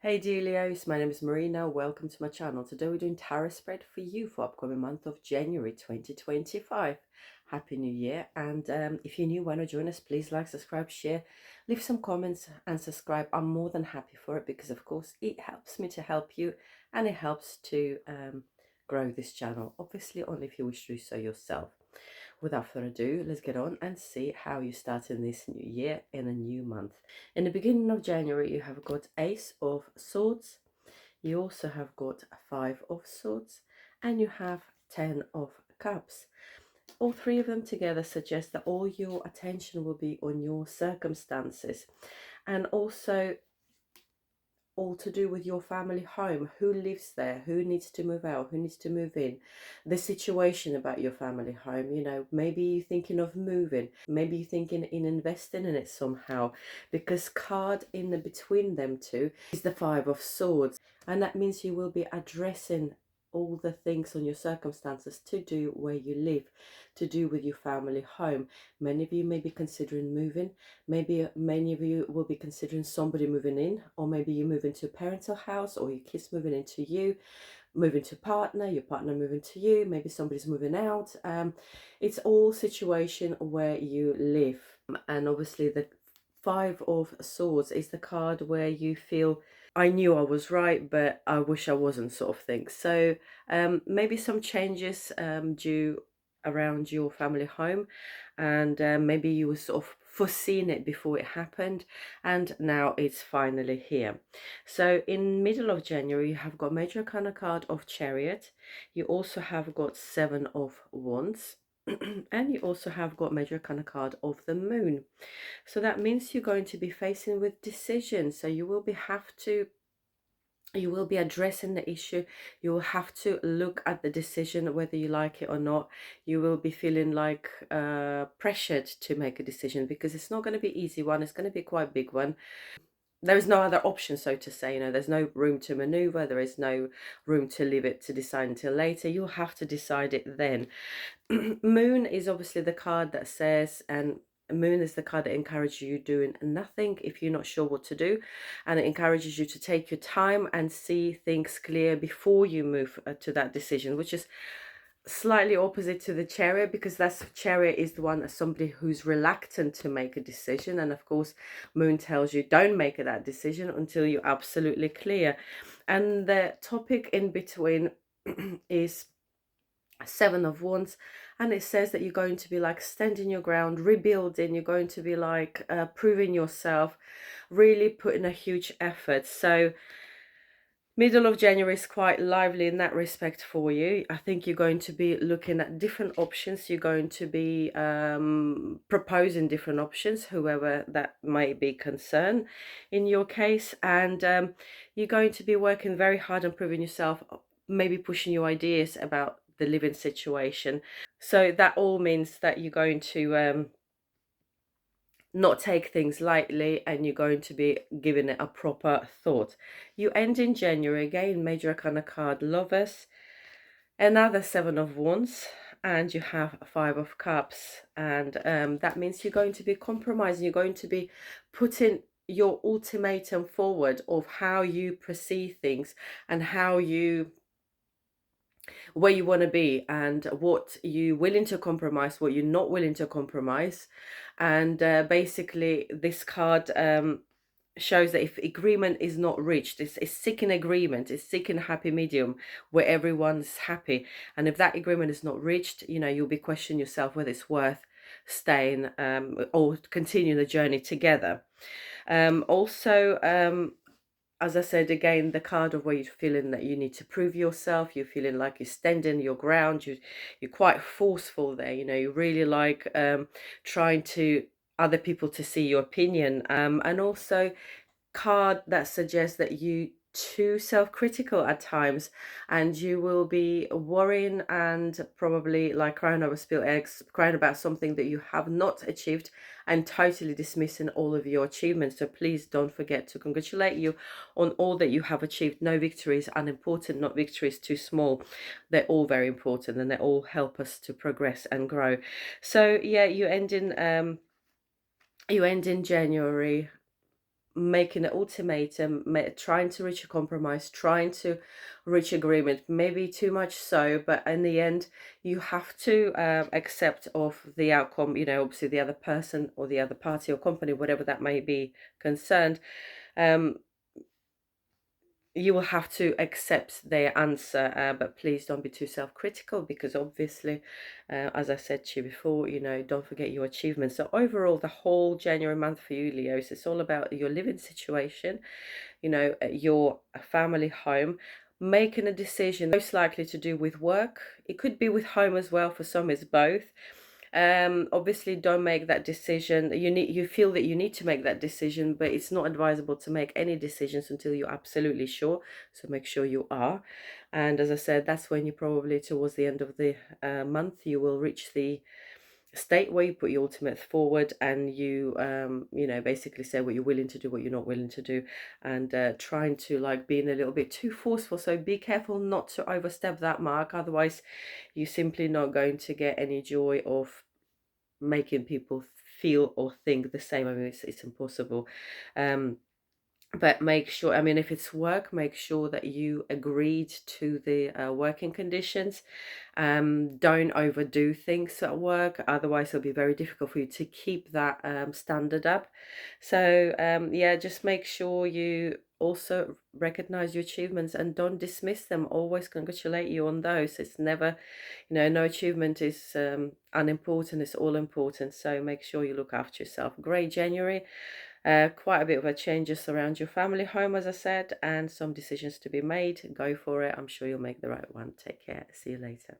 Hey dear Leos, my name is Marina. Welcome to my channel. Today we're doing tarot spread for you for upcoming month of January 2025. Happy New Year. And if you're new, why not join us? Please like, subscribe, share, leave some comments and subscribe. I'm more than happy for it because of course it helps me to help you and it helps to grow this channel. Obviously only if you wish to do so yourself. Without further ado, let's get on and see how you start in this new year in a new month. In the beginning of January, you have got Ace of Swords. You also have got Five of Swords and you have 10 of Cups. All three of them together suggest that all your attention will be on your circumstances and also all to do with your family home, who lives there, who needs to move out, who needs to move in, the situation about your family home. Maybe you're thinking of moving, maybe you're thinking in investing in it somehow, because card in the between them two is the Five of Swords, and that means you will be addressing all the things on your circumstances to do where you live, to do with your family home. Many of you may be considering moving. Maybe many of you will be considering somebody moving in, or maybe you move into a parental house, or your kids moving into you, moving to partner, your partner moving to you, maybe somebody's moving out. It's all situation where you live. And obviously the Five of Swords is the card where you feel, I knew I was right, but I wish I wasn't, sort of thing. So maybe some changes due around your family home, and maybe you were sort of foreseeing it before it happened, and now it's finally here. So in middle of January, you have got Major Arcana card of Chariot. You also have got Seven of Wands. And you also have got Major Arcana card of the Moon. So that means you're going to be facing with decisions. So you will be addressing the issue. You will have to look at the decision whether you like it or not. You will be feeling like pressured to make a decision because it's not going to be easy one. It's going to be quite a big one. There is no other option, so to say. There's no room to maneuver. There is no room to leave it to decide until later. You'll have to decide it then. Moon is obviously the card that says, and Moon is the card that encourages you doing nothing if you're not sure what to do, and it encourages you to take your time and see things clear before you move to that decision, which is slightly opposite to the Chariot, because that's Chariot is the one, somebody who's reluctant to make a decision, and of course Moon tells you don't make that decision until you're absolutely clear. And the topic in between is Seven of Wands, and it says that you're going to be like standing your ground, rebuilding. You're going to be like proving yourself, really putting a huge effort. So middle of January is quite lively in that respect for you. I think you're going to be looking at different options. You're going to be proposing different options, whoever that might be concerned in your case. And you're going to be working very hard on proving yourself, maybe pushing your ideas about the living situation. So that all means that you're going to not take things lightly, and you're going to be giving it a proper thought. You end in January again, Major Arcana card Lovers, another Seven of Wands, and you have Five of Cups. And that means you're going to be compromising. You're going to be putting your ultimatum forward of how you perceive things and where you want to be, and what you're willing to compromise, what you're not willing to compromise. And basically this card shows that if agreement is not reached, it's seeking agreement, it's seeking a happy medium where everyone's happy. And if that agreement is not reached, you'll be questioning yourself whether it's worth staying or continuing the journey together. Also, as I said again, the card of where you're feeling that you need to prove yourself, you're feeling like you're standing your ground, you're quite forceful there. You really like trying to other people to see your opinion, and also card that suggests that you too self-critical at times, and you will be worrying and probably like crying over spilled eggs, crying about something that you have not achieved, and totally dismissing all of your achievements. So please don't forget to congratulate you on all that you have achieved. No victory is unimportant, not victory is too small. They're all very important, and they all help us to progress and grow. So yeah, you end in January making an ultimatum, trying to reach a compromise, trying to reach agreement, maybe too much so, but in the end, you have to accept of the outcome, you know, obviously the other person or the other party or company, whatever that may be concerned. Um, you will have to accept their answer, but please don't be too self-critical, because obviously, as I said to you before, you know, don't forget your achievements. So overall, the whole January month for you, Leos, it's all about your living situation, you know, your family home, making a decision most likely to do with work. It could be with home as well. For some it's both. Obviously don't make that decision. You feel that you need to make that decision, but it's not advisable to make any decisions until you're absolutely sure. So make sure you are. And as I said, that's when you probably towards the end of the month you will reach the state where you put your ultimate forward, and you know, basically say what you're willing to do, what you're not willing to do, and trying to like being a little bit too forceful. So be careful not to overstep that mark, otherwise you're simply not going to get any joy of making people feel or think the same. I mean, it's impossible. But make sure, I mean, if it's work, make sure that you agreed to the working conditions. Don't overdo things at work, otherwise it'll be very difficult for you to keep that standard up. So yeah, just make sure you also recognize your achievements and don't dismiss them. Always congratulate you on those. It's never, you know, no achievement is unimportant. It's all important. So make sure you look after yourself. Great January. Quite a bit of a changes around your family home, as I said, and some decisions to be made. Go for it. I'm sure you'll make the right one. Take care. See you later.